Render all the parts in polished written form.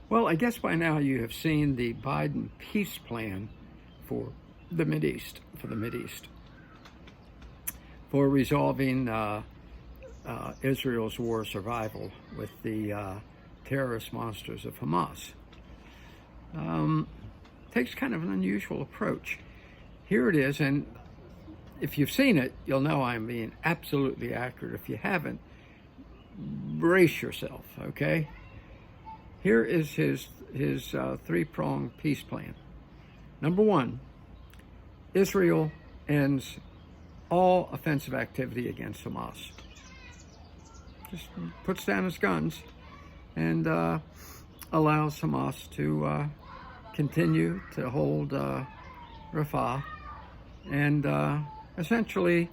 Well, I guess by now you have seen the Biden peace plan for the Mideast, for resolving Israel's war of survival with the terrorist monsters of Hamas. Takes kind of an unusual approach. Here it is, and if you've seen it, you'll know I'm being absolutely accurate. If you haven't, brace yourself, okay? Here is his three-pronged peace plan. Number one, Israel ends all offensive activity against Hamas. Just puts down its guns and allows Hamas to continue to hold Rafah and essentially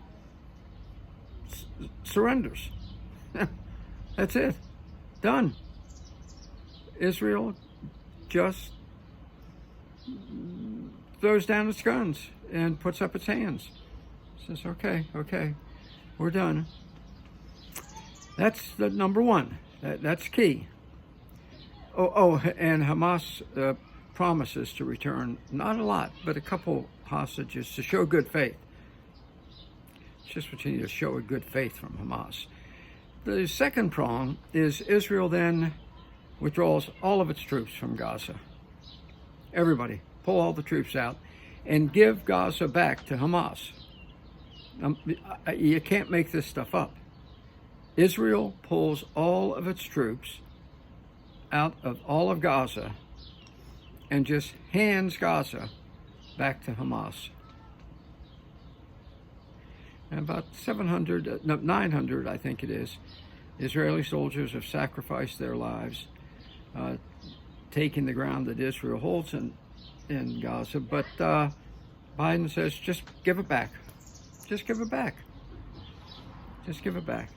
surrenders. That's it. Done. Israel just throws down its guns and puts up its hands. Says, okay, we're done. That's the number one. That's key. And Hamas promises to return, not a lot, but a couple hostages to show good faith. It's just what you need to show a good faith from Hamas. The second prong is Israel then withdraws all of its troops from Gaza. Everybody, pull all the troops out and give Gaza back to Hamas. You can't make this stuff up. Israel pulls all of its troops out of all of Gaza and just hands Gaza back to Hamas. And about 900, I think it is, Israeli soldiers have sacrificed their lives taking the ground that Israel holds in Gaza. But Biden says, just give it back. Just give it back. Just give it back.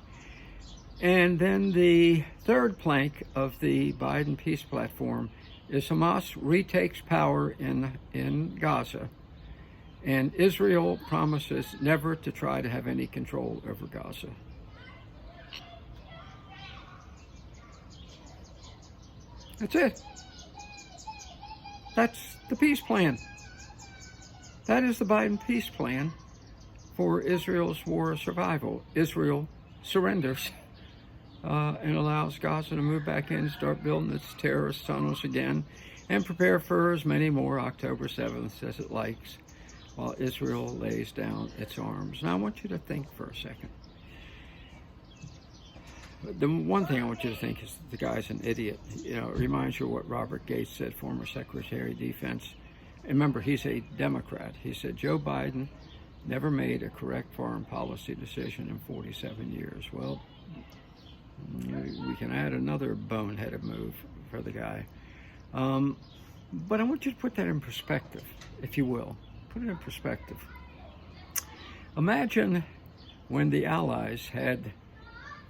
And then the third plank of the Biden peace platform is Hamas retakes power in Gaza, and Israel promises never to try to have any control over Gaza. That's it. That's the peace plan. That is the Biden peace plan for Israel's war of survival. Israel surrenders and allows Gaza to move back in, start building its terrorist tunnels again, and prepare for as many more October 7th as it likes, while Israel lays down its arms. Now I want you to think for a second. The one thing I want you to think is that the guy's an idiot. You know, it reminds you of what Robert Gates said, former Secretary of Defense. And remember, he's a Democrat. He said Joe Biden never made a correct foreign policy decision in 47 years. Well, we can add another boneheaded move for the guy. But I want you to put that in perspective, if you will. Put it in perspective. Imagine when the Allies had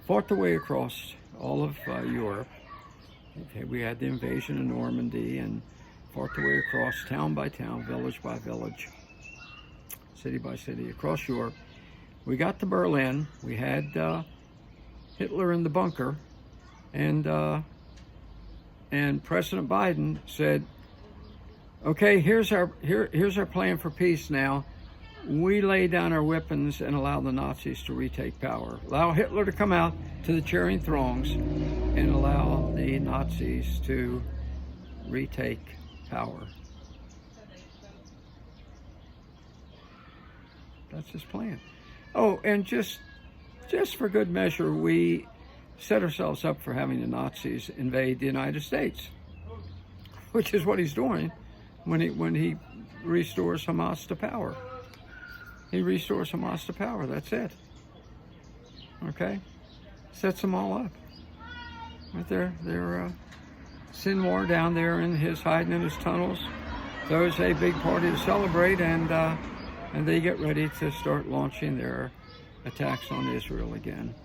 fought their way across all of Europe. Okay, we had the invasion of Normandy and fought their way across town by town, village by village, city by city, across Europe. We got to Berlin. We had Hitler in the bunker, and President Biden said, "Okay, here's our plan for peace now. We lay down our weapons and allow the Nazis to retake power. Allow Hitler to come out to the cheering throngs and allow the Nazis to retake power." That's his plan. Oh, and just for good measure, we set ourselves up for having the Nazis invade the United States, which is what he's doing when he restores Hamas to power. He restores Hamas to power. That's it. Okay? Sets them all up. Right there. They're Sinwar down there hiding in his tunnels. Throws a big party to celebrate, and they get ready to start launching their attacks on Israel again,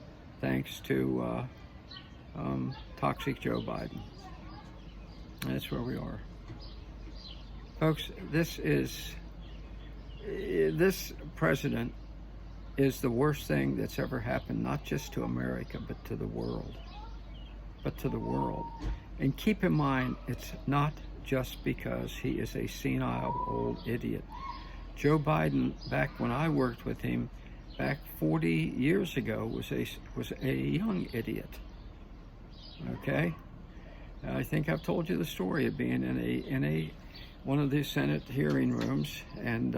thanks to Toxic Joe Biden. That's where we are. Folks, this president is the worst thing that's ever happened, not just to America, but to the world. And keep in mind, it's not just because he is a senile old idiot. Joe Biden, back when I worked with him, back 40 years ago, was a young idiot. Okay, I think I've told you the story of being in one of the Senate hearing rooms and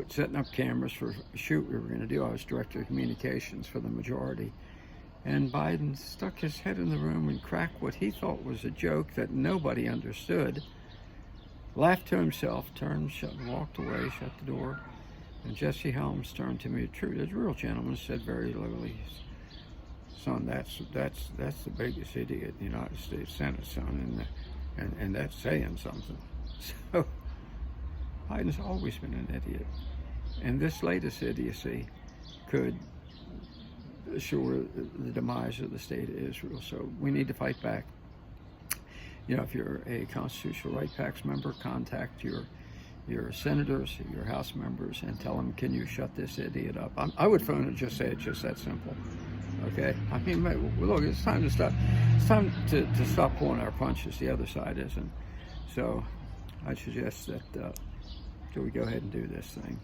setting up cameras for a shoot we were going to do. I was director of communications for the majority, and Biden stuck his head in the room and cracked what he thought was a joke that nobody understood. Laughed to himself, turned, walked away, shut the door. And Jesse Helms turned to me, the real gentleman, said very lowly, "Son, that's the biggest idiot in the United States Senate, son, and that's saying something." So Biden's always been an idiot, and this latest idiocy could assure the demise of the state of Israel. So we need to fight back. You know, if you're a Constitutional Right PAC's member, contact your senators, your House members, and tell them, can you shut this idiot up? I would phone and just say it's just that simple. Okay? I mean, look, it's time to stop. It's time to stop pulling our punches. The other side isn't. So I suggest that we go ahead and do this thing.